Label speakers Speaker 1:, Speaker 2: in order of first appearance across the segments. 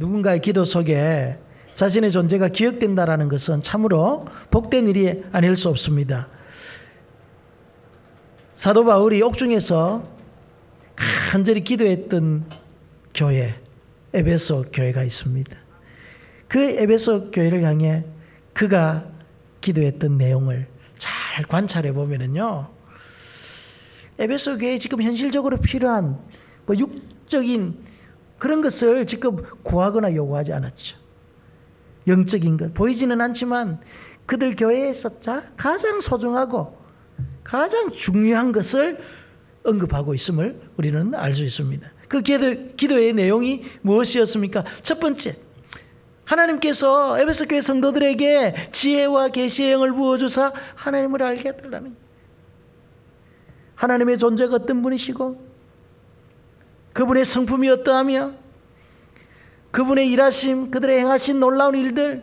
Speaker 1: 누군가의 기도 속에 자신의 존재가 기억된다는 것은 참으로 복된 일이 아닐 수 없습니다. 사도 바울이 옥중에서 간절히 기도했던 교회, 에베소 교회가 있습니다. 그 에베소 교회를 향해 그가 기도했던 내용을 잘 관찰해 보면은요, 에베소 교회에 지금 현실적으로 필요한 육적인 그런 것을 지금 구하거나 요구하지 않았죠. 영적인 것 보이지는 않지만 그들 교회에서 가장 소중하고 가장 중요한 것을 언급하고 있음을 우리는 알 수 있습니다. 그 기도의 내용이 무엇이었습니까? 첫 번째, 하나님께서 에베소 교회 성도들에게 지혜와 계시의 영을 부어주사 하나님을 알게 해달라는 거예요. 하나님의 존재가 어떤 분이시고 그분의 성품이 어떠하며 그분의 일하심, 그들의 행하신 놀라운 일들,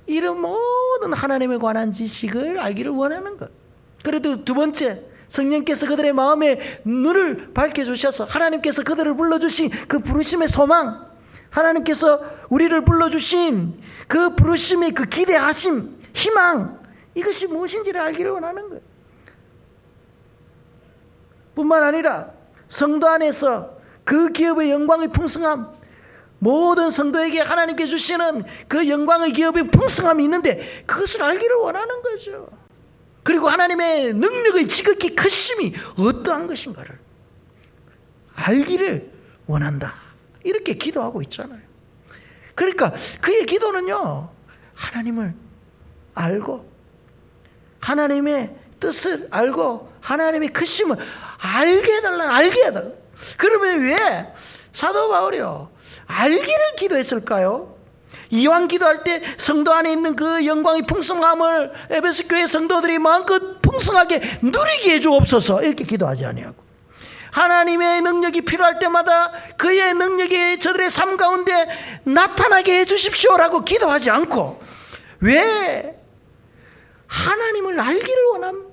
Speaker 1: 이런 모든 하나님에 관한 지식을 알기를 원하는 것. 그래도 두 번째, 성령께서 그들의 마음에 눈을 밝혀주셔서 하나님께서 그들을 불러주신 그 부르심의 소망, 하나님께서 우리를 불러주신 그 부르심의 그 기대하심, 희망, 이것이 무엇인지를 알기를 원하는 거예요. 뿐만 아니라 성도 안에서 그 기업의 영광의 풍성함, 모든 성도에게 하나님께 주시는 그 영광의 기업의 풍성함이 있는데 그것을 알기를 원하는 거죠. 그리고 하나님의 능력의 지극히 크심이 어떠한 것인가를 알기를 원한다. 이렇게 기도하고 있잖아요. 그러니까 그의 기도는요, 하나님을 알고 하나님의 뜻을 알고 하나님의 크심을 알게 해달라, 알게 해달라. 그러면 왜 사도 바울이요 알기를 기도했을까요? 이왕 기도할 때 성도 안에 있는 그 영광의 풍성함을 에베소 교회 성도들이 마음껏 풍성하게 누리게 해주옵소서, 이렇게 기도하지 아니하고 하나님의 능력이 필요할 때마다 그의 능력이 저들의 삶 가운데 나타나게 해주십시오라고 기도하지 않고 왜 하나님을 알기를 원함,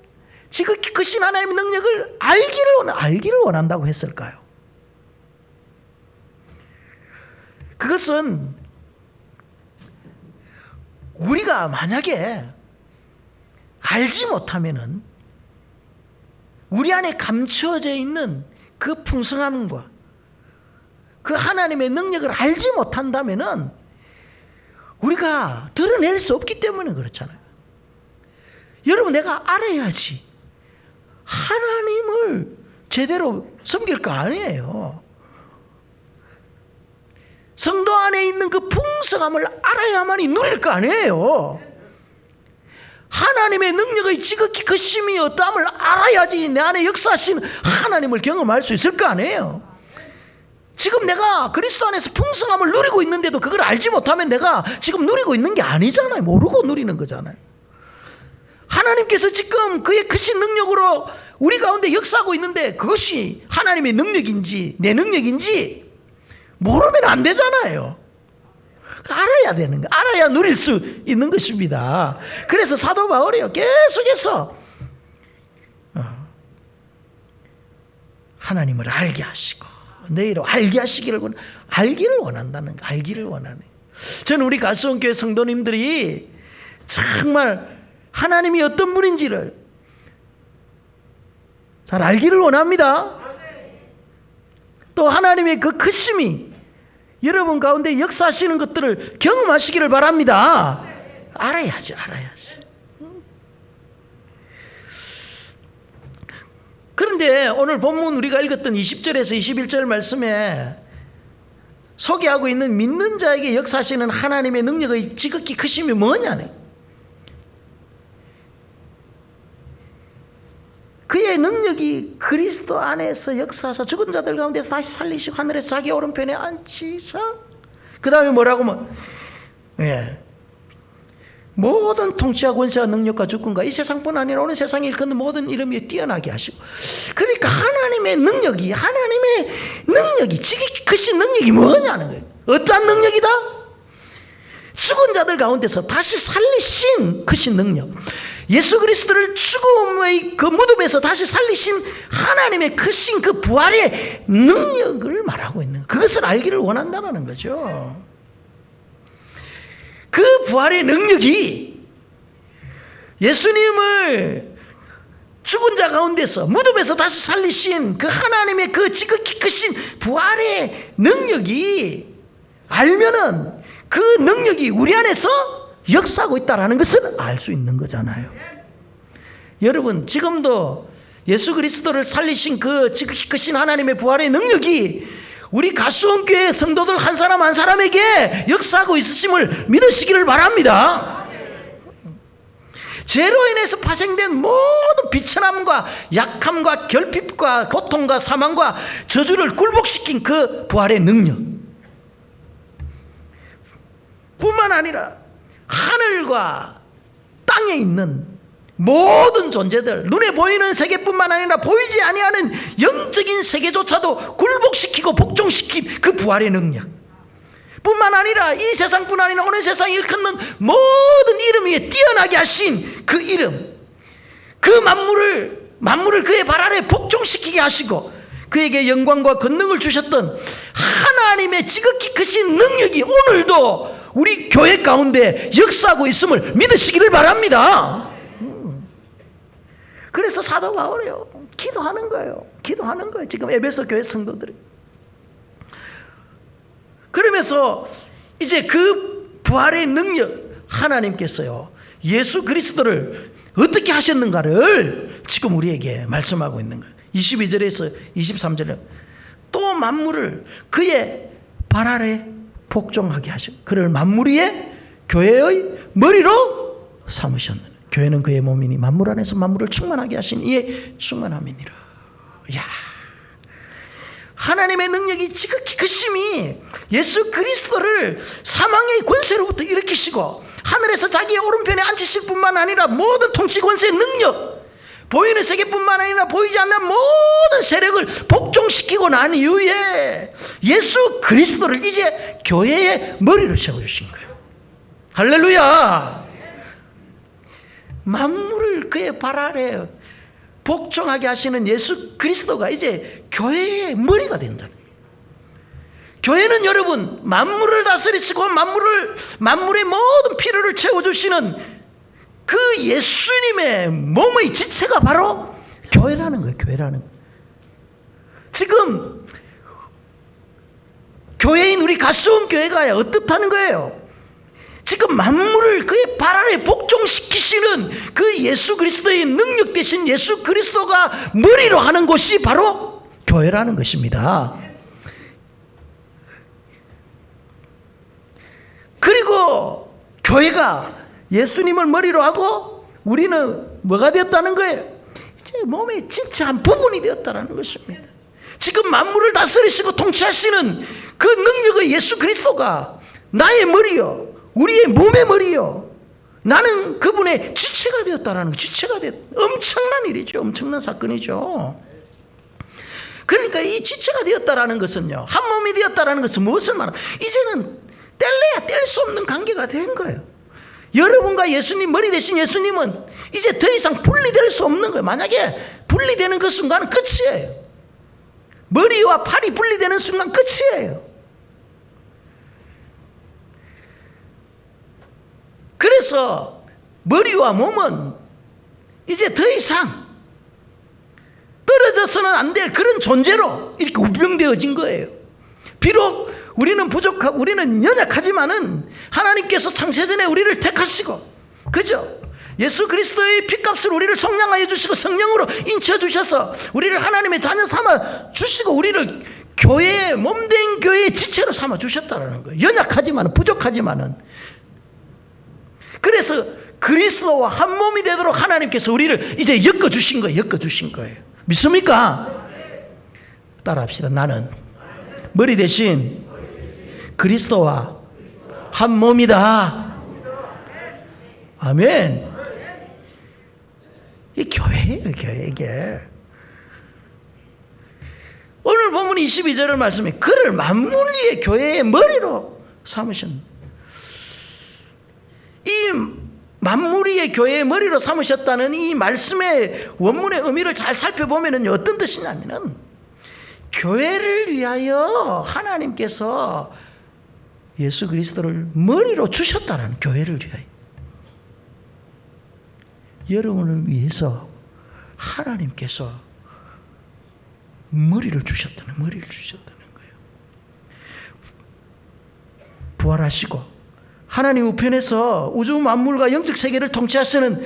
Speaker 1: 지극히 크신 하나님의 능력을 알기를 원한다고 했을까요? 그것은 우리가 만약에 알지 못하면은 우리 안에 감추어져 있는 그 풍성함과 그 하나님의 능력을 알지 못한다면은 우리가 드러낼 수 없기 때문에 그렇잖아요. 여러분, 내가 알아야지 하나님을 제대로 섬길 거 아니에요. 성도 안에 있는 그 풍성함을 알아야만이 누릴 거 아니에요. 하나님의 능력의 지극히 크심이 어떠함을 알아야지 내 안에 역사하시는 하나님을 경험할 수 있을 거 아니에요. 지금 내가 그리스도 안에서 풍성함을 누리고 있는데도 그걸 알지 못하면 내가 지금 누리고 있는 게 아니잖아요. 모르고 누리는 거잖아요. 하나님께서 지금 그의 크신 능력으로 우리 가운데 역사하고 있는데 그것이 하나님의 능력인지 내 능력인지 모르면 안 되잖아요. 알아야 되는 거, 알아야 누릴 수 있는 것입니다. 그래서 사도 바울이요 계속해서 하나님을 알게 하시고 너희로 알게 하시기를 알기를 원한다는 거, 알기를 원하네. 저는 우리 가수원교회 성도님들이 정말 하나님이 어떤 분인지를 잘 알기를 원합니다. 또 하나님의 그 크심이 여러분 가운데 역사하시는 것들을 경험하시기를 바랍니다. 알아야지. 그런데 오늘 본문 우리가 읽었던 20절에서 21절 말씀에 소개하고 있는 믿는 자에게 역사하시는 하나님의 능력의 지극히 크심이 뭐냐네. 그의 능력이 그리스도 안에서 역사하사 죽은 자들 가운데서 다시 살리시고 하늘에서 자기 오른편에 앉히사, 그 다음에 뭐라고 모든 통치와 권세와 능력과 주권과 이 세상뿐 아니라 오는 세상에 일컫는 모든 이름 위에 뛰어나게 하시고. 그러니까 하나님의 능력이 지극히 크신 능력이 뭐냐는 거예요. 어떠한 능력이다? 죽은 자들 가운데서 다시 살리신 크신 능력. 예수 그리스도를 죽음의 그 무덤에서 다시 살리신 하나님의 크신 그 부활의 능력을 말하고 있는 거예요. 그것을 알기를 원한다는 거죠. 그 부활의 능력이 예수님을 죽은 자 가운데서 무덤에서 다시 살리신 그 하나님의 그 지극히 크신 부활의 능력이 알면은 그 능력이 우리 안에서 역사하고 있다는 것을 알 수 있는 거잖아요. 여러분, 지금도 예수 그리스도를 살리신 그 지극히 크신 하나님의 부활의 능력이 우리 가수원교회 성도들 한 사람 한 사람에게 역사하고 있으심을 믿으시기를 바랍니다. 죄로 인해서 파생된 모든 비천함과 약함과 결핍과 고통과 사망과 저주를 굴복시킨 그 부활의 능력 뿐만 아니라 하늘과 땅에 있는 모든 존재들, 눈에 보이는 세계뿐만 아니라 보이지 아니하는 영적인 세계조차도 굴복시키고 복종시킨 그 부활의 능력 뿐만 아니라 이 세상뿐 아니라 오늘 세상에 일컫는 모든 이름 위에 뛰어나게 하신 그 이름, 그 만물을 그의 발 아래 복종시키게 하시고 그에게 영광과 권능을 주셨던 하나님의 지극히 크신 능력이 오늘도 우리 교회 가운데 역사하고 있음을 믿으시기를 바랍니다. 그래서 사도 바울이요, 기도하는 거예요. 지금 에베소 교회 성도들이. 그러면서 이제 그 부활의 능력, 하나님께서요 예수 그리스도를 어떻게 하셨는가를 지금 우리에게 말씀하고 있는 거예요. 22절에서 23절에 또 만물을 그의 발 아래 복종하게 하셨, 그를 만물 위에 교회의 머리로 삼으셨느니라. 교회는 그의 몸이니 만물 안에서 만물을 충만하게 하신 이의 충만함이니라. 야, 하나님의 능력이 지극히 크심이 예수 그리스도를 사망의 권세로부터 일으키시고 하늘에서 자기의 오른편에 앉히실 뿐만 아니라 모든 통치 권세의 능력, 보이는 세계뿐만 아니라 보이지 않는 모든 세력을 복종시키고 난 이후에 예수 그리스도를 이제 교회의 머리로 세워주신 거예요. 할렐루야. 만물을 그의 발 아래 복종하게 하시는 예수 그리스도가 이제 교회의 머리가 된다는 거예요. 교회는 여러분 만물을 다스리시고 만물의 모든 필요를 채워주시는 그 예수님의 몸의 지체가 바로 교회라는 거예요. 교회라는 거예요. 지금 교회인 우리 가수원 교회가 어떻다는 거예요? 지금 만물을 그의 발 아래 복종시키시는 그 예수 그리스도의 능력 대신 예수 그리스도가 머리로 하는 곳이 바로 교회라는 것입니다. 그리고 교회가 예수님을 머리로 하고 우리는 뭐가 되었다는 거예요? 이제 몸의 지체 한 부분이 되었다는 것입니다. 지금 만물을 다스리시고 통치하시는 그 능력의 예수 그리스도가 나의 머리요, 우리의 몸의 머리요, 나는 그분의 지체가 되었다라는 거예요. 지체가 되었다. 엄청난 일이죠. 엄청난 사건이죠. 그러니까 이 지체가 되었다라는 것은요, 한 몸이 되었다라는 것은 무엇을 말하는, 이제는 뗄래야 뗄 수 없는 관계가 된 거예요. 여러분과 예수님, 머리 대신 예수님은 이제 더 이상 분리될 수 없는 거예요. 만약에 분리되는 그 순간은 끝이에요. 머리와 팔이 분리되는 순간 끝이에요. 그래서 머리와 몸은 이제 더 이상 떨어져서는 안 될 그런 존재로 이렇게 우병되어진 거예요. 비록 우리는 부족하고 우리는 연약하지만은 하나님께서 창세전에 우리를 택하시고, 그죠? 예수 그리스도의 피값을 우리를 속량하여 주시고 성령으로 인쳐 주셔서 우리를 하나님의 자녀 삼아 주시고 우리를 교회의 몸된 교회의 지체로 삼아 주셨다는 거예요. 연약하지만은, 부족하지만은. 그래서 그리스도와 한 몸이 되도록 하나님께서 우리를 이제 엮어 주신 거예요. 믿습니까? 따라합시다. 나는 머리 대신 그리스도와 한 몸이다. 아멘. 이 교회예요, 교회. 이게 오늘 본문 22절을 말씀해, 그를 만물 위의 교회의 머리로 삼으셨네. 이 만물 위에 교회의 머리로 삼으셨다는 이 말씀의 원문의 의미를 잘 살펴보면 어떤 뜻이냐면은 교회를 위하여 하나님께서 예수 그리스도를 머리로 주셨다는, 교회를 위하여 여러분을 위해서 하나님께서 머리를 주셨다는 거예요. 부활하시고 하나님 우편에서 우주 만물과 영적 세계를 통치하시는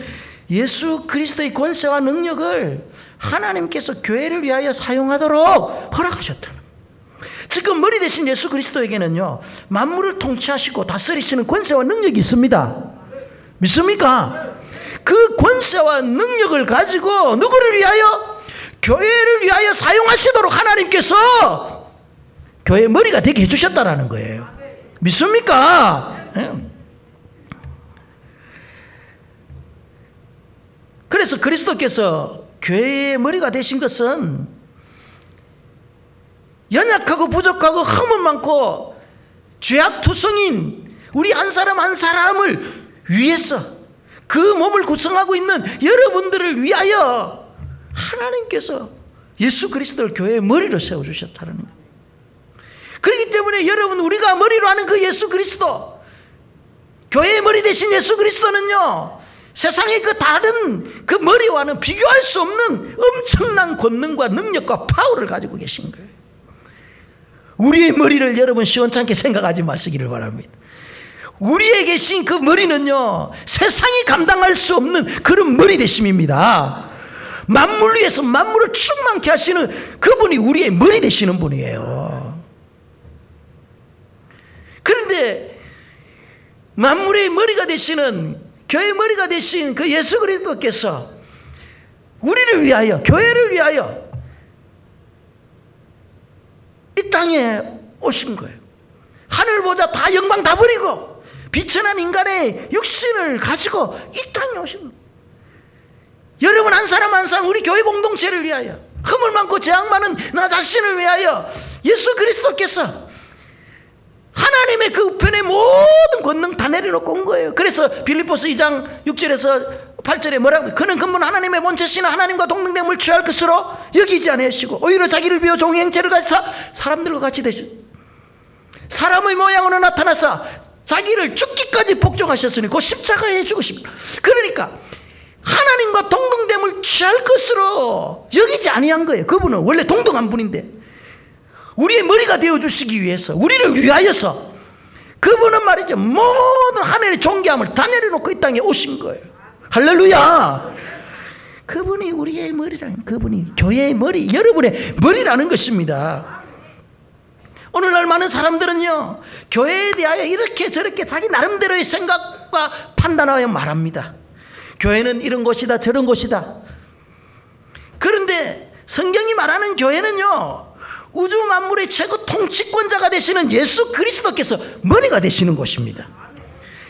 Speaker 1: 예수 그리스도의 권세와 능력을 하나님께서 교회를 위하여 사용하도록 허락하셨다는 거예요. 지금 머리 대신 예수 그리스도에게는요, 만물을 통치하시고 다스리시는 권세와 능력이 있습니다. 믿습니까? 그 권세와 능력을 가지고 누구를 위하여? 교회를 위하여 사용하시도록 하나님께서 교회의 머리가 되게 해주셨다라는 거예요. 믿습니까? 그래서 그리스도께서 교회의 머리가 되신 것은 연약하고 부족하고 흠은 많고 죄악투성인 우리 한 사람 한 사람을 위해서 그 몸을 구성하고 있는 여러분들을 위하여 하나님께서 예수 그리스도를 교회의 머리로 세워주셨다는 거예요. 그렇기 때문에 여러분, 우리가 머리로 하는 그 예수 그리스도, 교회의 머리 대신 예수 그리스도는요, 세상의 그 다른 그 머리와는 비교할 수 없는 엄청난 권능과 능력과 파워를 가지고 계신 거예요. 우리의 머리를 여러분 시원찮게 생각하지 마시기를 바랍니다. 우리에 계신 그 머리는요, 세상이 감당할 수 없는 그런 머리 되심입니다. 만물 위에서 만물을 충만케 하시는 그분이 우리의 머리 되시는 분이에요. 그런데 만물의 머리가 되시는, 교회의 머리가 되신 그 예수 그리스도께서 우리를 위하여, 교회를 위하여 이 땅에 오신 거예요. 하늘 보자 다 영광 다 버리고 비천한 인간의 육신을 가지고 이 땅에 오신 거예요. 여러분 한 사람 한 사람, 우리 교회 공동체를 위하여, 허물 많고 죄악 많은 나 자신을 위하여 예수 그리스도께서 하나님의 그 우편의 모든 권능 다 내려놓고 온 거예요. 그래서 빌립보서 2장 6절에서 8절에 뭐라고? 그는 근본 하나님의 본체시나 하나님과 동등됨을 취할 것으로 여기지 아니하시고 오히려 자기를 비워 종의 형체를 가지사 사람들과 같이 되시, 사람의 모양으로 나타나서 자기를 죽기까지 복종하셨으니 그 십자가에 죽으십니다. 그러니까 하나님과 동등됨을 취할 것으로 여기지 아니한 거예요. 그분은 원래 동등한 분인데 우리의 머리가 되어주시기 위해서, 우리를 위하여서 그분은 말이죠, 모든 하늘의 존귀함을 다 내려놓고 이 땅에 오신 거예요. 할렐루야. 그분이 우리의 머리라는, 그분이 교회의 머리, 여러분의 머리라는 것입니다. 오늘날 많은 사람들은요, 교회에 대하여 이렇게 저렇게 자기 나름대로의 생각과 판단하여 말합니다. 교회는 이런 곳이다 저런 곳이다. 그런데 성경이 말하는 교회는요, 우주 만물의 최고 통치권자가 되시는 예수 그리스도께서 머리가 되시는 곳입니다.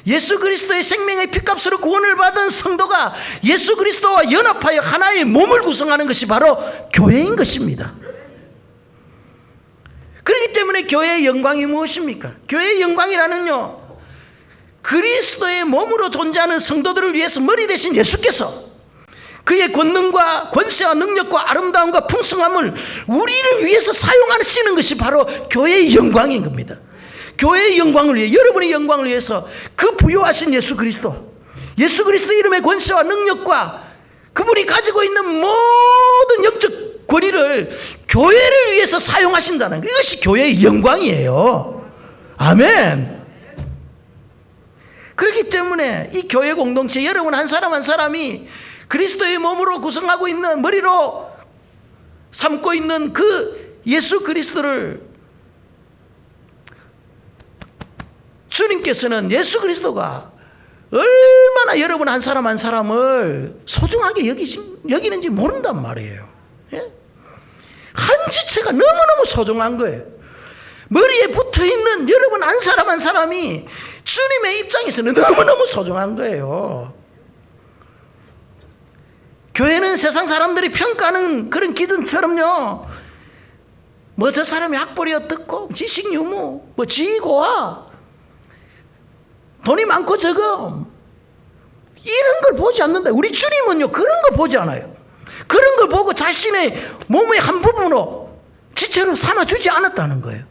Speaker 1: 예수 그리스도의 생명의 피값으로 구원을 받은 성도가 예수 그리스도와 연합하여 하나의 몸을 구성하는 것이 바로 교회인 것입니다. 그렇기 때문에 교회의 영광이 무엇입니까? 교회의 영광이라는요, 그리스도의 몸으로 존재하는 성도들을 위해서 머리 대신 예수께서 그의 권능과 권세와 능력과 아름다움과 풍성함을 우리를 위해서 사용하시는 것이 바로 교회의 영광인 겁니다. 교회의 영광을 위해, 여러분의 영광을 위해서 그 부여하신 예수 그리스도, 예수 그리스도 이름의 권세와 능력과 그분이 가지고 있는 모든 영적 권위를 교회를 위해서 사용하신다는 것, 이것이 교회의 영광이에요. 아멘. 그렇기 때문에 이 교회 공동체, 여러분 한 사람 한 사람이 그리스도의 몸으로 구성하고 있는, 머리로 삼고 있는 그 예수 그리스도를, 주님께서는 예수 그리스도가 얼마나 여러분 한 사람 한 사람을 소중하게 여기는지 모른단 말이에요. 예? 한 지체가 너무너무 소중한 거예요. 머리에 붙어있는 여러분 한 사람 한 사람이 주님의 입장에서는 너무너무 소중한 거예요. 교회는 세상 사람들이 평가하는 그런 기준처럼요, 뭐 저 사람이 학벌이 어떻고 지식 유무, 뭐 지위 고하, 돈이 많고 적어, 이런 걸 보지 않는다. 우리 주님은요, 그런 걸 보지 않아요. 그런 걸 보고 자신의 몸의 한 부분으로 지체로 삼아주지 않았다는 거예요.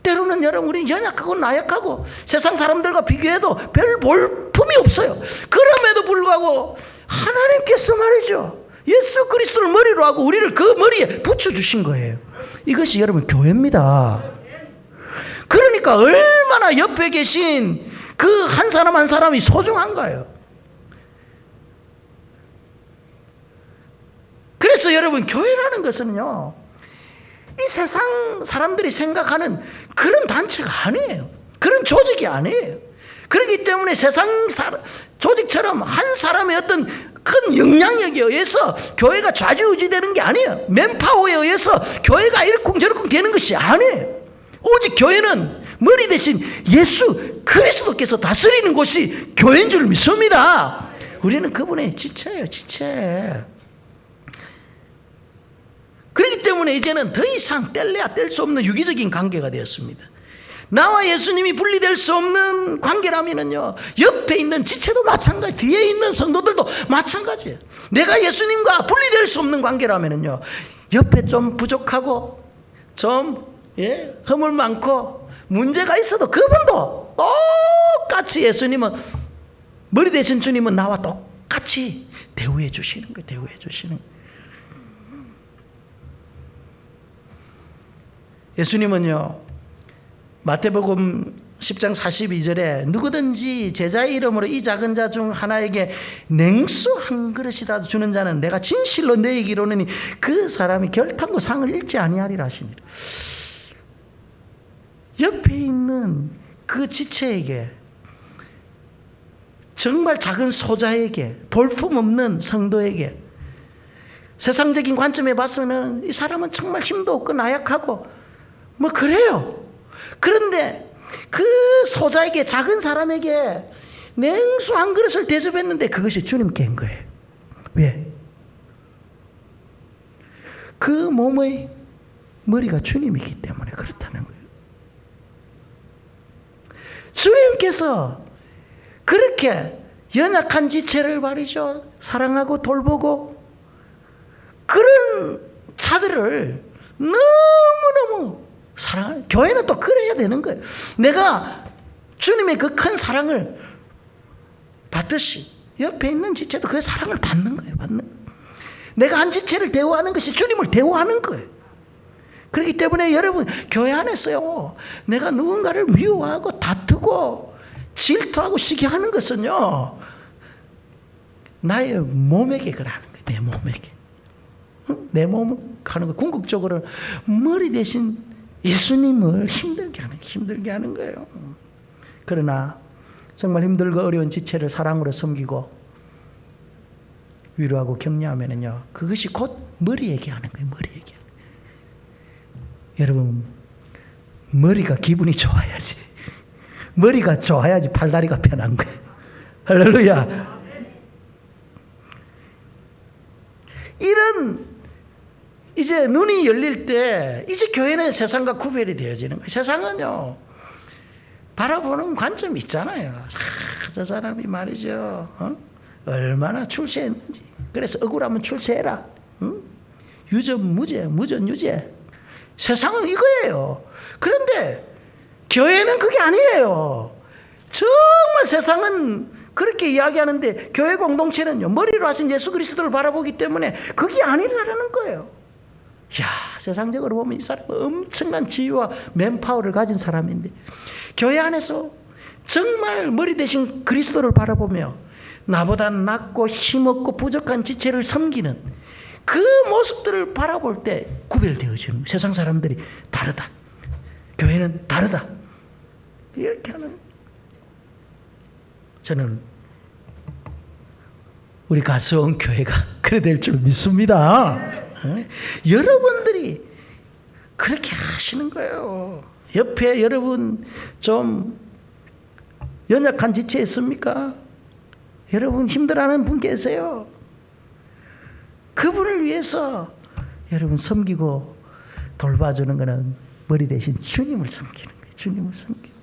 Speaker 1: 때로는 여러분, 우리 연약하고 나약하고 세상 사람들과 비교해도 별 볼품이 없어요. 그럼에도 불구하고 하나님께서 말이죠, 예수 그리스도를 머리로 하고 우리를 그 머리에 붙여주신 거예요. 이것이 여러분 교회입니다. 그러니까 얼마나 옆에 계신 그 한 사람 한 사람이 소중한 거예요. 그래서 여러분, 교회라는 것은요, 이 세상 사람들이 생각하는 그런 단체가 아니에요. 그런 조직이 아니에요. 그렇기 때문에 세상 조직처럼 한 사람의 어떤 큰 영향력에 의해서 교회가 좌지우지되는 게 아니에요. 맨파워에 의해서 교회가 이러쿵저러쿵 되는 것이 아니에요. 오직 교회는 머리 대신 예수 그리스도께서 다스리는 곳이 교회인 줄 믿습니다. 우리는 그분의 지체예요, 지체. 그렇기 때문에 이제는 더 이상 뗄래야 뗄 수 없는 유기적인 관계가 되었습니다. 나와 예수님이 분리될 수 없는 관계라면요, 옆에 있는 지체도 마찬가지, 뒤에 있는 성도들도 마찬가지예요. 내가 예수님과 분리될 수 없는 관계라면요, 옆에 좀 부족하고 좀 허물 많고 문제가 있어도 그분도 똑같이, 예수님은 머리 대신 주님은 나와 똑같이 대우해 주시는 거예요. 대우해 주시는 거예요. 예수님은요, 마태복음 10장 42절에 누구든지 제자의 이름으로 이 작은 자 중 하나에게 냉수 한 그릇이라도 주는 자는 내가 진실로 너희에게 이르노니 그 사람이 결탄코 상을 잃지 아니하리라 하시니라. 옆에 있는 그 지체에게, 정말 작은 소자에게, 볼품없는 성도에게, 세상적인 관점에 봐서는 이 사람은 정말 힘도 없고 나약하고 뭐 그래요. 그런데 그 소자에게, 작은 사람에게 냉수 한 그릇을 대접했는데 그것이 주님께 한 거예요. 왜? 그 몸의 머리가 주님이기 때문에 그렇다는 거예요. 주님께서 그렇게 연약한 지체를 말이죠, 사랑하고 돌보고, 그런 자들을 너무너무 사랑하는, 교회는 또 그래야 되는 거예요. 내가 주님의 그 큰 사랑을 받듯이 옆에 있는 지체도 그 사랑을 받는 거예요. 내가 한 지체를 대우하는 것이 주님을 대우하는 거예요. 그렇기 때문에 여러분, 교회 안에서요, 내가 누군가를 미워하고 다투고 질투하고 시기하는 것은요, 나의 몸에게 그러는 거예요. 내 몸에게. 내 몸 하는 거, 궁극적으로 머리 대신 예수님을 힘들게 하는 거예요. 그러나 정말 힘들고 어려운 지체를 사랑으로 섬기고 위로하고 격려하면은요, 그것이 곧 머리에게 하는 거예요. 머리에게. 여러분, 머리가 기분이 좋아야지. 머리가 좋아야지 팔다리가 편한 거예요. 할렐루야. 이런 이제 눈이 열릴 때 이제 교회는 세상과 구별이 되어지는 거예요. 세상은요, 바라보는 관점이 있잖아요. 저 사람이 말이죠, 얼마나 출세했는지. 그래서 억울하면 출세해라. 유전 무죄, 무전 유죄. 세상은 이거예요. 그런데 교회는 그게 아니에요. 정말 세상은 그렇게 이야기하는데 교회 공동체는요, 머리로 하신 예수 그리스도를 바라보기 때문에 그게 아니라는 거예요. 야, 세상적으로 보면 이 사람은 엄청난 지위와 맨파워를 가진 사람인데, 교회 안에서 정말 머리 대신 그리스도를 바라보며 나보다 낮고 힘없고 부족한 지체를 섬기는 그 모습들을 바라볼 때 구별되어지는 거예요. 세상 사람들이 다르다, 교회는 다르다, 이렇게 하는. 저는 우리 가수원 교회가 그래 될 줄 믿습니다. 여러분들이 그렇게 하시는 거예요. 옆에 여러분 좀 연약한 지체 있습니까? 여러분 힘들어하는 분 계세요. 그분을 위해서 여러분 섬기고 돌봐주는 것은 머리 대신 주님을 섬기는 거예요. 주님을 섬기는.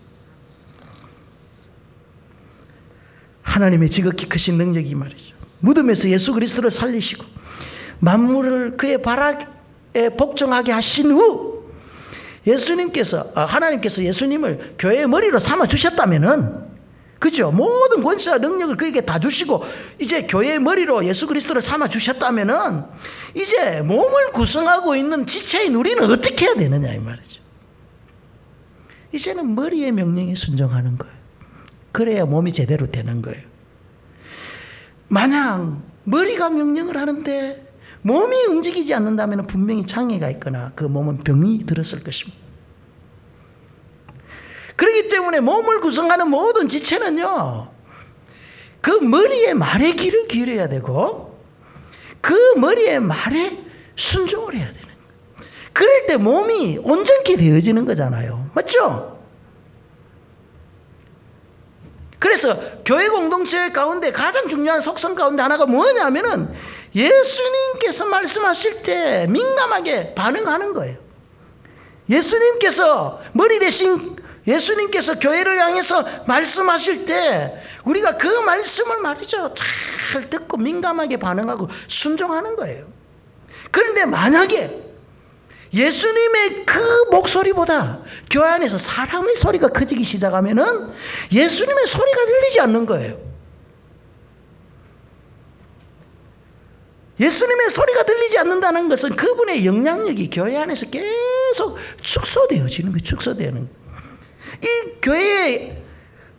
Speaker 1: 하나님의 지극히 크신 능력이 말이죠. 무덤에서 예수 그리스도를 살리시고 만물을 그의 발악에 복종하게 하신 후 하나님께서 예수님을 교회의 머리로 삼아 주셨다면은, 그죠? 모든 권세와 능력을 그에게 다 주시고 이제 교회의 머리로 예수 그리스도를 삼아 주셨다면은 이제 몸을 구성하고 있는 지체인 우리는 어떻게 해야 되느냐 이 말이죠. 이제는 머리의 명령에 순종하는 거예요. 그래야 몸이 제대로 되는 거예요. 만약 머리가 명령을 하는데 몸이 움직이지 않는다면 분명히 장애가 있거나 그 몸은 병이 들었을 것입니다. 그렇기 때문에 몸을 구성하는 모든 지체는요, 그 머리의 말에 귀를 기울여야 되고 그 머리의 말에 순종을 해야 되는 거예요. 그럴 때 몸이 온전케 되어지는 거잖아요. 맞죠? 그래서 교회 공동체 가운데 가장 중요한 속성 가운데 하나가 뭐냐면은 예수님께서 말씀하실 때 민감하게 반응하는 거예요. 예수님께서 머리 대신 예수님께서 교회를 향해서 말씀하실 때 우리가 그 말씀을 말이죠, 잘 듣고 민감하게 반응하고 순종하는 거예요. 그런데 만약에 예수님의 그 목소리보다 교회 안에서 사람의 소리가 커지기 시작하면은 예수님의 소리가 들리지 않는 거예요. 예수님의 소리가 들리지 않는다는 것은 그분의 영향력이 교회 안에서 계속 축소되어지는 거예요. 축소되는 거예요. 이 교회에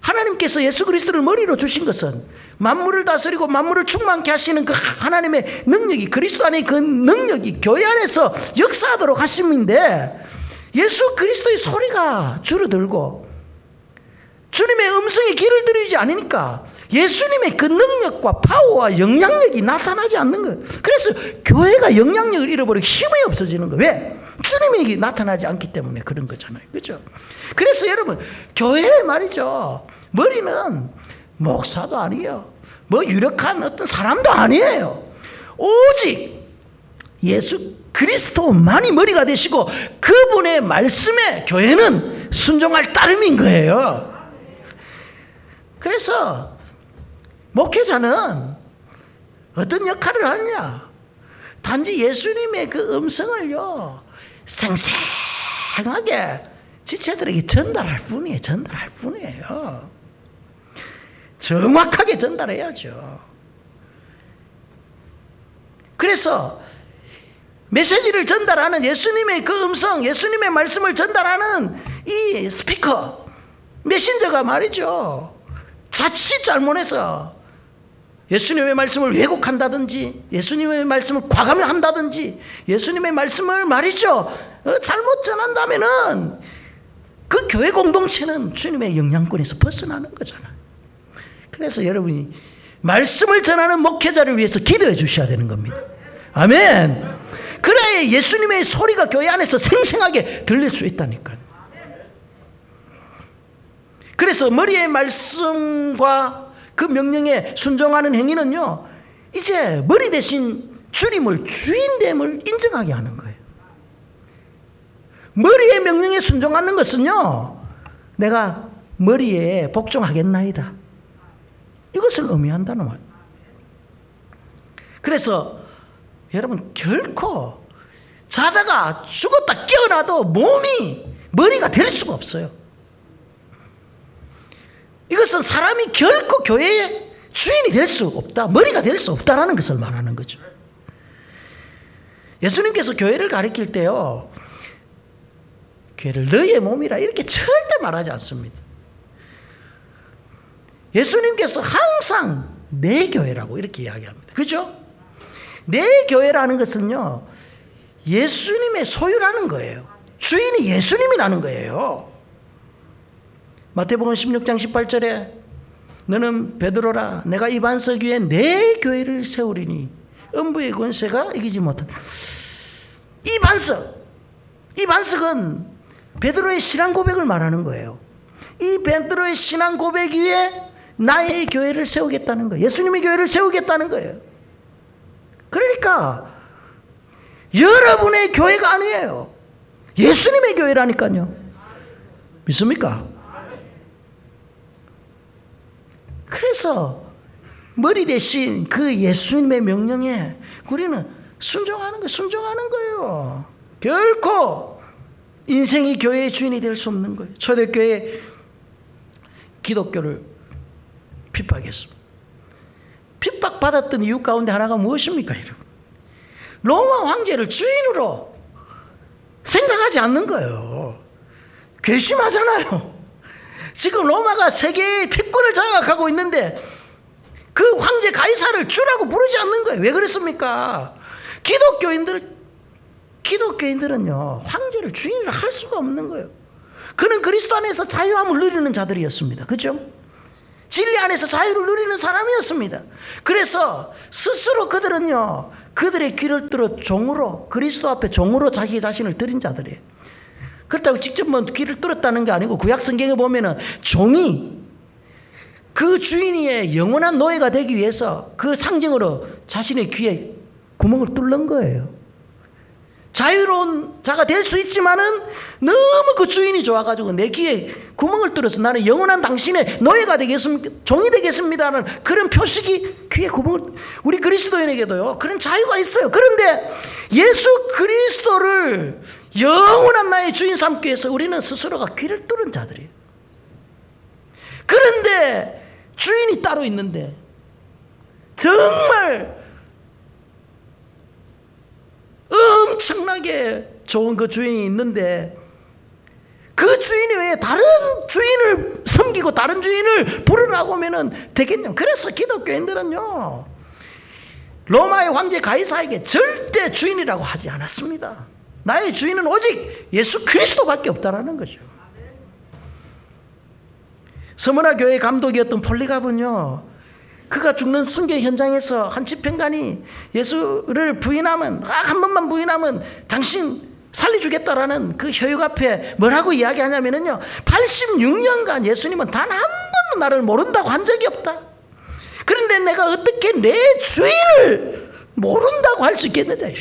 Speaker 1: 하나님께서 예수 그리스도를 머리로 주신 것은 만물을 다스리고 만물을 충만케 하시는 그 하나님의 능력이, 그리스도 안에 그 능력이 교회 안에서 역사하도록 하심인데, 예수 그리스도의 소리가 줄어들고 주님의 음성에 귀를 들이지 않으니까 예수님의 그 능력과 파워와 영향력이 나타나지 않는 거예요. 그래서 교회가 영향력을 잃어버리고 힘이 없어지는 거예요. 왜? 주님이 나타나지 않기 때문에 그런 거잖아요. 그렇죠? 그래서 여러분, 교회 말이죠, 머리는 목사도 아니에요, 뭐 유력한 어떤 사람도 아니에요. 오직 예수 그리스도만이 머리가 되시고 그분의 말씀에 교회는 순종할 따름인 거예요. 그래서 목회자는 어떤 역할을 하느냐? 단지 예수님의 그 음성을요, 생생하게 지체들에게 전달할 뿐이에요. 정확하게 전달해야죠. 그래서 메시지를 전달하는 예수님의 그 음성, 예수님의 말씀을 전달하는 이 스피커, 메신저가 말이죠, 자칫 잘못해서 예수님의 말씀을 왜곡한다든지 예수님의 말씀을 과감한다든지 예수님의 말씀을 말이죠 잘못 전한다면은 그 교회 공동체는 주님의 영향권에서 벗어나는 거잖아요. 그래서 여러분이 말씀을 전하는 목회자를 위해서 기도해 주셔야 되는 겁니다. 아멘. 그래야 예수님의 소리가 교회 안에서 생생하게 들릴 수 있다니까요. 그래서 머리의 말씀과 그 명령에 순종하는 행위는요, 이제 머리 대신 주님을 주인됨을 인정하게 하는 거예요. 머리의 명령에 순종하는 것은요, 내가 머리에 복종하겠나이다, 이것을 의미한다는 말. 그래서 여러분, 결코 자다가 죽었다 깨어나도 몸이 머리가 될 수가 없어요. 이것은 사람이 결코 교회의 주인이 될 수 없다, 머리가 될 수 없다라는 것을 말하는 거죠. 예수님께서 교회를 가리킬 때요, 교회를 너의 몸이라 이렇게 절대 말하지 않습니다. 예수님께서 항상 내 교회라고 이렇게 이야기합니다. 그죠? 내 교회라는 것은요, 예수님의 소유라는 거예요. 주인이 예수님이라는 거예요. 마태복음 16장 18절에 너는 베드로라, 내가 이 반석 위에 내 교회를 세우리니 음부의 권세가 이기지 못한다. 이 반석은 베드로의 신앙 고백을 말하는 거예요. 이 베드로의 신앙 고백 위에 나의 교회를 세우겠다는 거예요. 예수님의 교회를 세우겠다는 거예요. 그러니까 여러분의 교회가 아니에요, 예수님의 교회라니까요. 믿습니까? 그래서 머리 대신 그 예수님의 명령에 우리는 순종하는 거예요. 결코 인생이 교회의 주인이 될 수 없는 거예요. 초대교회 기독교를 핍박했습니다. 핍박받았던 이유 가운데 하나가 무엇입니까, 여러분? 로마 황제를 주인으로 생각하지 않는 거예요. 괘씸하잖아요. 지금 로마가 세계의 패권을 장악하고 있는데 그 황제 가이사를 주라고 부르지 않는 거예요. 왜 그랬습니까? 기독교인들은요, 황제를 주인으로 할 수가 없는 거예요. 그는 그리스도 안에서 자유함을 누리는 자들이었습니다. 그죠? 진리 안에서 자유를 누리는 사람이었습니다. 그래서 스스로 그들은요, 그들의 귀를 뚫어 종으로, 그리스도 앞에 종으로 자기 자신을 드린 자들이에요. 그렇다고 직접 뭐 귀를 뚫었다는 게 아니고 구약 성경에 보면은 종이 그 주인의 영원한 노예가 되기 위해서 그 상징으로 자신의 귀에 구멍을 뚫는 거예요. 자유로운 자가 될 수 있지만은 너무 그 주인이 좋아가지고 내 귀에 구멍을 뚫어서 나는 영원한 당신의 노예가 되겠습니다, 종이 되겠습니다라는 그런 표식이 귀에 구멍을, 우리 그리스도인에게도요 그런 자유가 있어요. 그런데 예수 그리스도를 영원한 나의 주인 삼기 위해서 우리는 스스로가 귀를 뚫은 자들이에요. 그런데 주인이 따로 있는데, 정말 엄청나게 좋은 그 주인이 있는데 그 주인이 왜 다른 주인을 섬기고 다른 주인을 부르라고 하면 되겠냐. 그래서 기독교인들은요, 로마의 황제 가이사에게 절대 주인이라고 하지 않았습니다. 나의 주인은 오직 예수 그리스도밖에 없다라는 거죠. 서머나 교회 감독이었던 폴리갑은요, 그가 죽는 순교 현장에서 한 집행관이 예수를 부인하면, 한 번만 부인하면 당신 살려주겠다라는 그 효육 앞에 뭐라고 이야기하냐면요, 86년간 예수님은 단 한 번도 나를 모른다고 한 적이 없다. 그런데 내가 어떻게 내 주인을 모른다고 할 수 있겠느냐.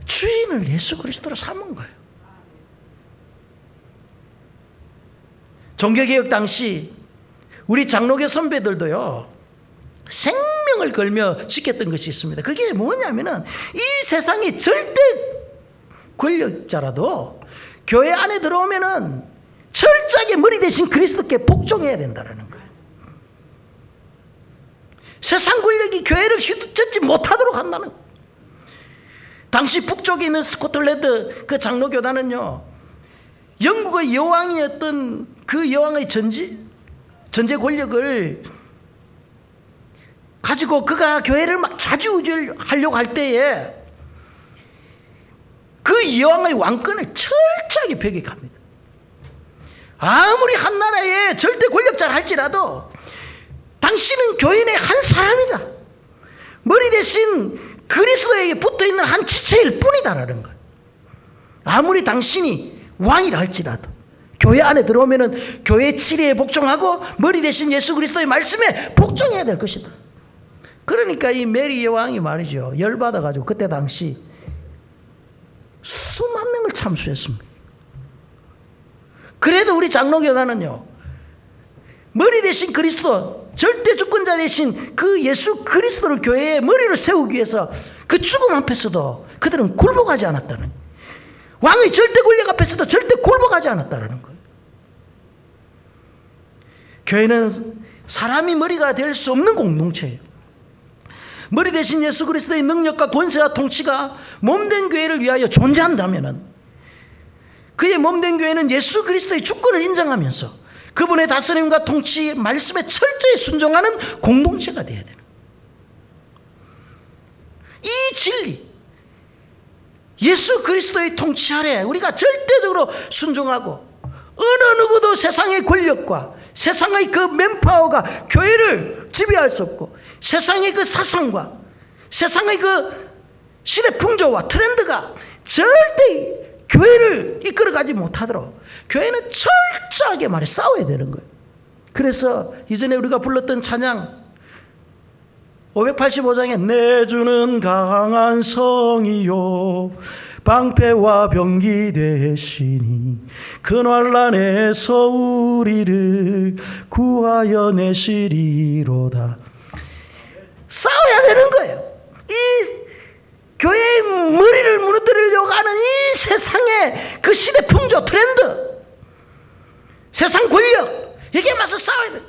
Speaker 1: 주인을 예수 그리스도로 삼은 거예요. 종교개혁 당시 우리 장로교 선배들도요, 생명을 걸며 지켰던 것이 있습니다. 그게 뭐냐면은 이 세상의 절대 권력자라도 교회 안에 들어오면은 철저하게 머리 대신 그리스도께 복종해야 된다는 거예요. 세상 권력이 교회를 휘두르지 못하도록 한다는 거예요. 당시 북쪽에 있는 스코틀랜드 그 장로교단은요, 영국의 여왕이었던 그 여왕의 전제 권력을 가지고 그가 교회를 막 좌지우지하려고 할 때에 그 여왕의 왕권을 철저하게 배격합니다. 아무리 한 나라의 절대 권력자라 할지라도 당신은 교회 내 한 사람이다, 머리 대신 그리스도에게 붙어있는 한 지체일 뿐이다라는 거예요. 아무리 당신이 왕이라 할지라도 교회 안에 들어오면은 교회 치리에 복종하고 머리 대신 예수 그리스도의 말씀에 복종해야 될 것이다. 그러니까 이 메리 여왕이 말이죠, 열받아가지고 그때 당시 수만 명을 참수했습니다. 그래도 우리 장로교단은요, 머리 대신 그리스도, 절대 주권자 대신 그 예수 그리스도를 교회의 머리로 세우기 위해서 그 죽음 앞에서도 그들은 굴복하지 않았다는, 왕의 절대 권력 앞에서도 절대 굴복하지 않았다는 거예요. 교회는 사람이 머리가 될 수 없는 공동체예요. 머리 대신 예수 그리스도의 능력과 권세와 통치가 몸된 교회를 위하여 존재한다면 그의 몸된 교회는 예수 그리스도의 주권을 인정하면서 그분의 다스림과 통치, 말씀에 철저히 순종하는 공동체가 되어야 되는 거예요. 이 진리, 예수 그리스도의 통치 아래 우리가 절대적으로 순종하고 어느 누구도 세상의 권력과 세상의 그 맨파워가 교회를 지배할 수 없고 세상의 그 사상과 세상의 그 시대 풍조와 트렌드가 절대 교회를 이끌어가지 못하도록 교회는 철저하게 말해 싸워야 되는 거예요. 그래서 이전에 우리가 불렀던 찬양 585장에 내 주는 강한 성이요 방패와 병기 되시니 그 환난에서 우리를 구하여 내시리로다. 싸워야 되는 거예요. 이 교회의 머리를 무너뜨리려고 하는 이 세상의 그 시대 풍조 트렌드, 세상 권력, 여기에 맞서 싸워야 돼요.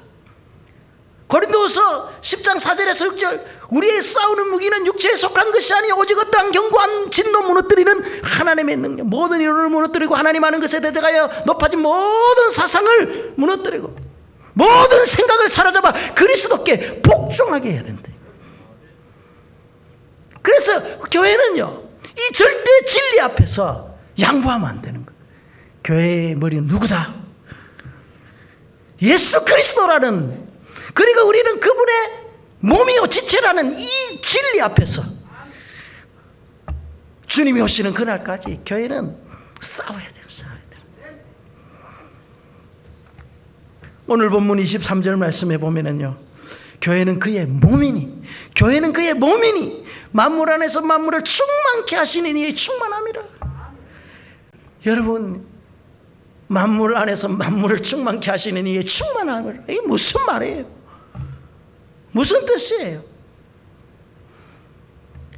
Speaker 1: 고린도후서 10장 4절에서 6절 우리의 싸우는 무기는 육체에 속한 것이 아니 오직 어떠한 견고한 진노 무너뜨리는 하나님의 능력, 모든 이론을 무너뜨리고 하나님 하는 것에 대적하여 높아진 모든 사상을 무너뜨리고 모든 생각을 사로잡아 그리스도께 복종하게 해야 된다. 그래서 교회는요, 이 절대 진리 앞에서 양보하면 안 되는 거예요. 교회의 머리는 누구다? 예수 그리스도라는, 그리고 우리는 그분의 몸이요 지체라는 이 진리 앞에서 주님이 오시는 그날까지 교회는 싸워야 돼요. 싸워야 돼요. 오늘 본문 23절 말씀에 보면은요, 교회는 그의 몸이니, 교회는 그의 몸이니 만물 안에서 만물을 충만케 하시는 이의 충만함이라. 여러분, 만물 안에서 만물을 충만케 하시는 이의 충만함이라. 이게 무슨 말이에요? 무슨 뜻이에요?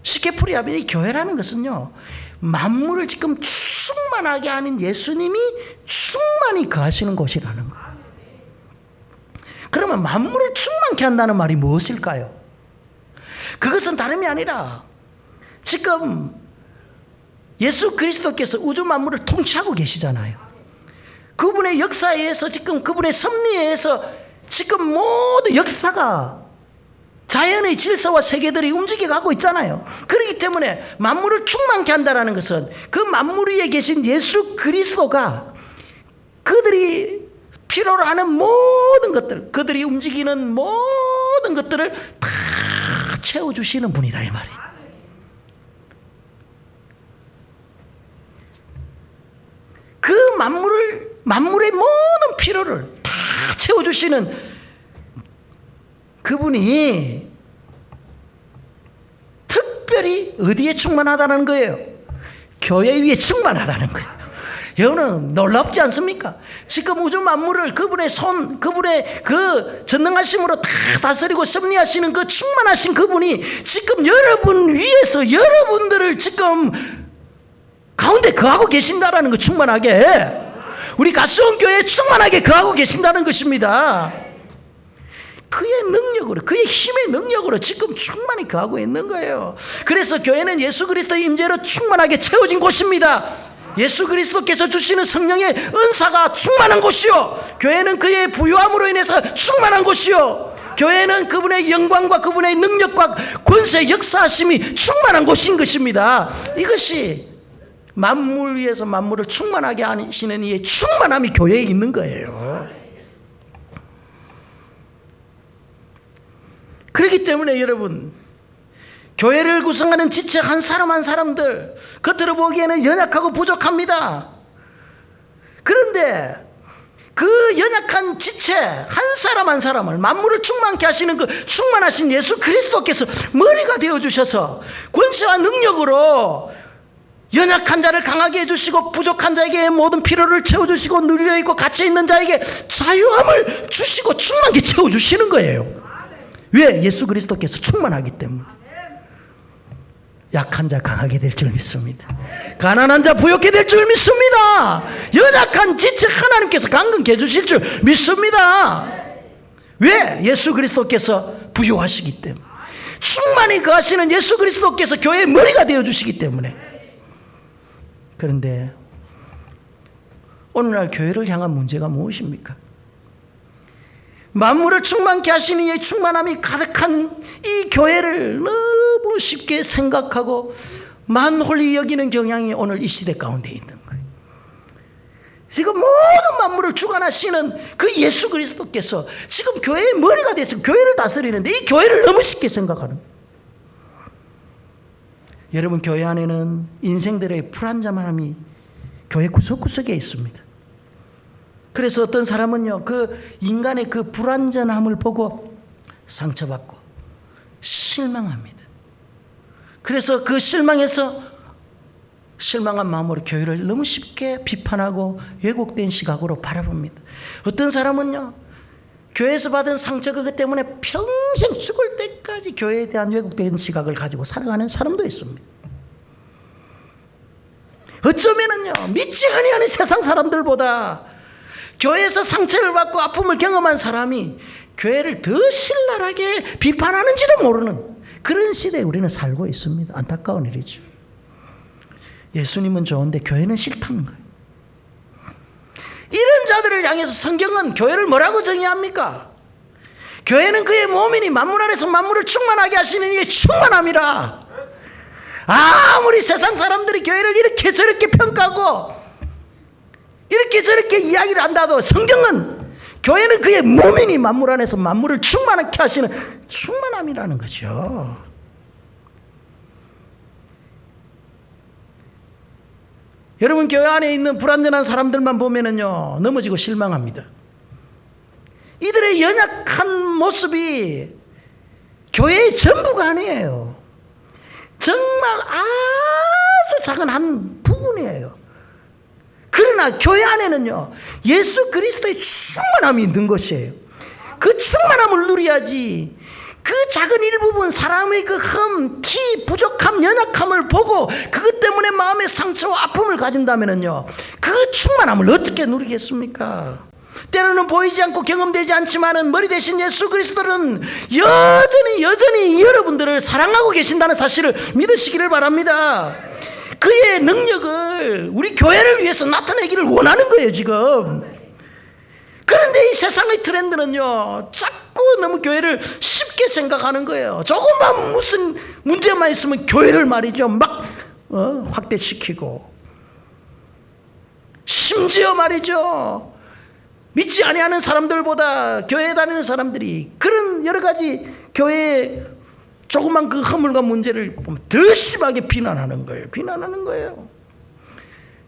Speaker 1: 쉽게 풀이하면 이 교회라는 것은요, 만물을 지금 충만하게 하는 예수님이 충만히 거하시는 곳이라는 거예요. 그러면 만물을 충만케 한다는 말이 무엇일까요? 그것은 다름이 아니라 지금 예수 그리스도께서 우주 만물을 통치하고 계시잖아요. 그분의 역사에 의해서, 지금 그분의 섭리에 의해서 지금 모든 역사가, 자연의 질서와 세계들이 움직여가고 있잖아요. 그렇기 때문에 만물을 충만케 한다는 것은 그 만물 위에 계신 예수 그리스도가 그들이 필요로 하는 모든 것들, 그들이 움직이는 모든 것들을 다 채워주시는 분이다, 이 말이에요. 그 만물의 모든 필요를 다 채워주시는 그분이 특별히 어디에 충만하다는 거예요? 교회 위에 충만하다는 거예요. 여러분, 놀랍지 않습니까? 지금 우주 만물을 그분의 손, 그분의 그 전능하심으로 다 다스리고 섭리하시는 그 충만하신 그분이 지금 여러분 위에서 여러분들을 지금 가운데 거하고 계신다라는 거, 충만하게. 우리 가수원 교회에 충만하게 거하고 계신다는 것입니다. 그의 능력으로, 그의 힘의 능력으로 지금 충만히 거하고 있는 거예요. 그래서 교회는 예수 그리스도의 임재로 충만하게 채워진 곳입니다. 예수 그리스도께서 주시는 성령의 은사가 충만한 곳이요, 교회는 그의 부요함으로 인해서 충만한 곳이요, 교회는 그분의 영광과 그분의 능력과 권세, 역사하심이 충만한 곳인 것입니다. 이것이 만물 위에서 만물을 충만하게 하시는 이의 충만함이 교회에 있는 거예요. 그렇기 때문에 여러분, 교회를 구성하는 지체 한 사람 한 사람들, 겉으로 보기에는 연약하고 부족합니다. 그런데 그 연약한 지체 한 사람 한 사람을 만물을 충만케 하시는 그 충만하신 예수 그리스도께서 머리가 되어주셔서 권세와 능력으로 연약한 자를 강하게 해주시고 부족한 자에게 모든 필요를 채워주시고 눌려있고 갇혀있는 자에게 자유함을 주시고 충만케 채워주시는 거예요. 왜? 예수 그리스도께서 충만하기 때문에. 약한 자 강하게 될 줄 믿습니다. 가난한 자 부욕게 될 줄 믿습니다. 연약한 지체 하나님께서 강건케 해주실 줄 믿습니다. 왜? 예수 그리스도께서 부요하시기 때문에. 충만히 거하시는 예수 그리스도께서 교회의 머리가 되어주시기 때문에. 그런데 오늘날 교회를 향한 문제가 무엇입니까? 만물을 충만케 하시는 이의 충만함이 가득한 이 교회를 너무 쉽게 생각하고 만홀히 여기는 경향이 오늘 이 시대 가운데 있는 거예요. 지금 모든 만물을 주관하시는 그 예수 그리스도께서 지금 교회의 머리가 돼서 교회를 다스리는데 이 교회를 너무 쉽게 생각하는 거예요. 여러분, 교회 안에는 인생들의 불안정함이 교회 구석구석에 있습니다. 그래서 어떤 사람은요, 그 인간의 그 불완전함을 보고 상처받고 실망합니다. 그래서 그 실망한 마음으로 교회를 너무 쉽게 비판하고 왜곡된 시각으로 바라봅니다. 어떤 사람은요, 교회에서 받은 상처 그것 때문에 평생 죽을 때까지 교회에 대한 왜곡된 시각을 가지고 살아가는 사람도 있습니다. 어쩌면은요, 믿지 아니하는 세상 사람들보다 교회에서 상처를 받고 아픔을 경험한 사람이 교회를 더 신랄하게 비판하는지도 모르는 그런 시대에 우리는 살고 있습니다. 안타까운 일이죠. 예수님은 좋은데 교회는 싫다는 거예요. 이런 자들을 향해서 성경은 교회를 뭐라고 정의합니까? 교회는 그의 몸이니 만물 안에서 만물을 충만하게 하시는 이의 충만함이라. 아무리 세상 사람들이 교회를 이렇게 저렇게 평가하고 이렇게 저렇게 이야기를 한다도 성경은 교회는 그의 몸이니 만물 안에서 만물을 충만하게 하시는 충만함이라는 거죠. 여러분, 교회 안에 있는 불완전한 사람들만 보면은요, 넘어지고 실망합니다. 이들의 연약한 모습이 교회의 전부가 아니에요. 정말 아주 작은 한 부분이에요. 그러나 교회 안에는요, 예수 그리스도의 충만함이 있는 것이에요. 그 충만함을 누려야지. 그 작은 일부분 사람의 그 티, 부족함, 연약함을 보고 그것 때문에 마음의 상처와 아픔을 가진다면요, 그 충만함을 어떻게 누리겠습니까? 때로는 보이지 않고 경험되지 않지만은 머리 대신 예수 그리스도는 여전히 여러분들을 사랑하고 계신다는 사실을 믿으시기를 바랍니다. 그의 능력을 우리 교회를 위해서 나타내기를 원하는 거예요, 지금. 그런데 이 세상의 트렌드는요, 자꾸 너무 교회를 쉽게 생각하는 거예요. 조금만 무슨 문제만 있으면 교회를 말이죠, 막 확대시키고, 심지어 말이죠, 믿지 아니하는 사람들보다 교회에 다니는 사람들이 그런 여러 가지 교회에 조그만 그 허물과 문제를 보면 더 심하게 비난하는 거예요.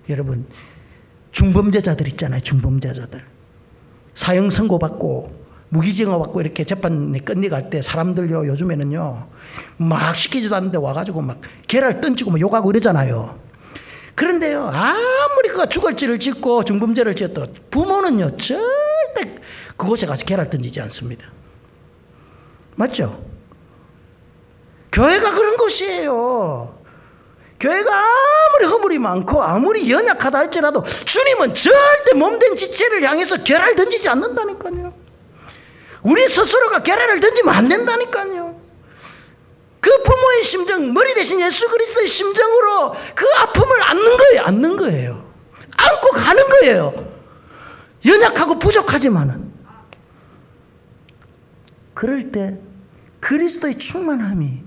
Speaker 1: 여러분, 중범죄자들 있잖아요. 중범죄자들. 사형 선고받고 무기징역 받고 이렇게 재판에 끝내갈 때 사람들요, 요즘에는요, 막 시키지도 않는데 와가지고 막 개를 던지고 막 욕하고 이러잖아요. 그런데요, 아무리 그가 주거지를 짓고 중범죄를 지었도 부모는요, 절대 그곳에 가서 개를 던지지 않습니다. 맞죠? 교회가 그런 곳이에요. 교회가 아무리 허물이 많고 아무리 연약하다 할지라도 주님은 절대 몸된 지체를 향해서 계란을 던지지 않는다니까요. 우리 스스로가 계란을 던지면 안 된다니까요. 그 부모의 심정, 머리 대신 예수 그리스도의 심정으로 그 아픔을 안는 거예요. 안고 가는 거예요. 연약하고 부족하지만은. 그럴 때 그리스도의 충만함이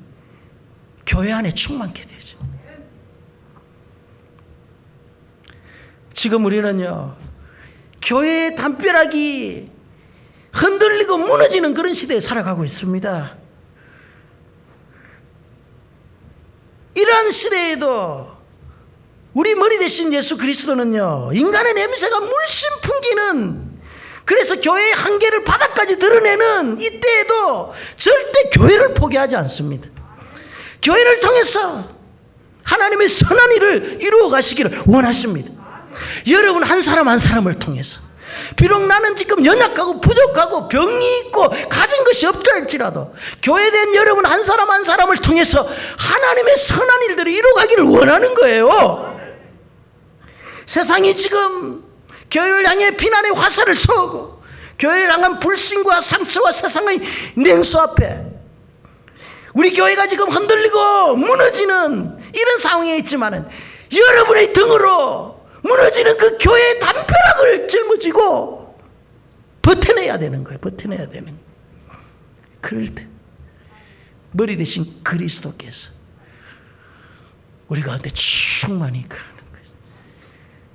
Speaker 1: 교회 안에 충만케 되죠. 지금 우리는요, 교회의 담벼락이 흔들리고 무너지는 그런 시대에 살아가고 있습니다. 이러한 시대에도 우리 머리 대신 예수 그리스도는요, 인간의 냄새가 물씬 풍기는, 그래서 교회의 한계를 바닥까지 드러내는 이때에도 절대 교회를 포기하지 않습니다. 교회를 통해서 하나님의 선한 일을 이루어 가시기를 원하십니다. 여러분 한 사람 한 사람을 통해서, 비록 나는 지금 연약하고 부족하고 병이 있고 가진 것이 없다 할지라도 교회에 대한 여러분 한 사람 한 사람을 통해서 하나님의 선한 일들을 이루어가기를 원하는 거예요. 세상이 지금 교회를 향해 비난의 화살을 쏘고 교회를 향한 불신과 상처와 세상의 냉수 앞에 우리 교회가 지금 흔들리고 무너지는 이런 상황에 있지만은, 여러분의 등으로 무너지는 그 교회의 담벼락을 짊어지고 버텨내야 되는 거예요. 버텨내야 되는 거예요. 그럴 때 머리 대신 그리스도께서 우리 가운데 충만히 가는 거예요.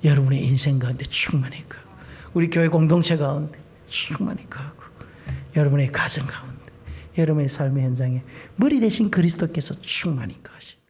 Speaker 1: 여러분의 인생 가운데 충만히 가고, 우리 교회 공동체 가운데 충만히 가고, 여러분의 가정 가운데, 여러분의 삶의 현장에 머리 대신 그리스도께서 충만히 가시고,